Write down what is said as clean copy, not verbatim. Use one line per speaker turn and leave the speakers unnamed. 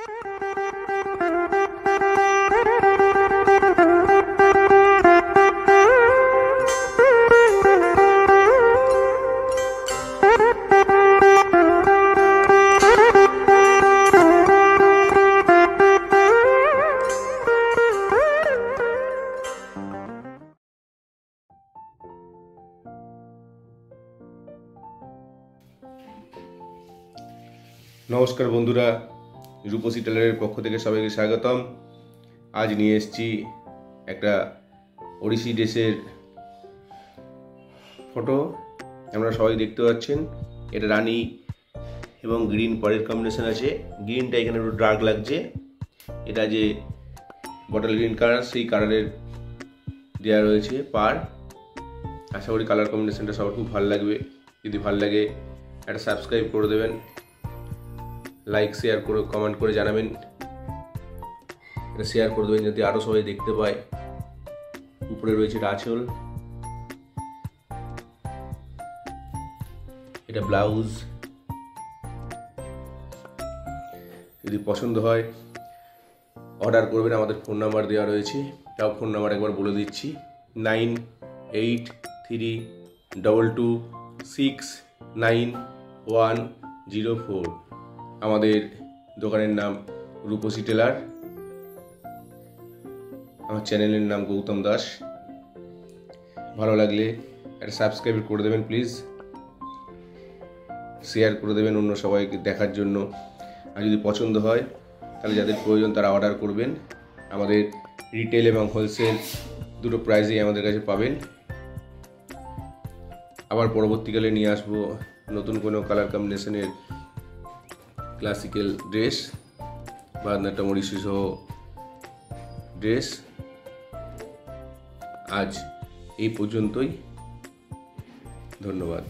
নমস্কার বন্ধুরা, রূপসী টেলারের পক্ষ থেকে সবাইকে স্বাগতম। আজ নিয়ে এসেছি একটা ওড়িশি ড্রেসের ফটো। আপনারা সবাই দেখতে পাচ্ছেন, এটা রানী এবং গ্রিন পাড়ের কম্বিনেশন আছে। গ্রিনটা এখানে একটু ডার্ক লাগছে, এটা যে বটল গ্রিন কালার সেই কালারের দেওয়া রয়েছে পাড়। আশা করি কালার কম্বিনেশনটা সবার খুব ভালো লাগবে। যদি ভালো লাগে একটা সাবস্ক্রাইব করে দেবেন, লাইক শেয়ার করে কমেন্ট করে জানাবেন, এটা শেয়ার করে দেবেন যাতে আরও সবাই দেখতে পায়। উপরে রয়েছে আঁচল, এটা ব্লাউজ। যদি পছন্দ হয় অর্ডার করবেন, আমাদের ফোন নাম্বার দেওয়া রয়েছে। তাও ফোন নাম্বার একবার বলে দিচ্ছি, 9832269104। আমাদের দোকানের নাম রূপসী টেলার, আমার চ্যানেলের নাম গৌতম দাস। ভালো লাগলে একটা সাবস্ক্রাইব করে দেবেন প্লিজ, শেয়ার করে দেবেন অন্য সবাইকে দেখার জন্য। আর যদি পছন্দ হয় তাহলে যাদের প্রয়োজন তারা অর্ডার করবেন। আমাদের রিটেল এবং হোলসেল দুটো প্রাইসেই আমাদের কাছে পাবেন। আবার পরবর্তীকালে নিয়ে আসবো নতুন কোনো কালার কম্বিনেশনের ক্লাসিক্যাল ড্রেস বা নাট্যম ওড়িশি সহ ড্রেস। আজ এই পর্যন্তই, ধন্যবাদ।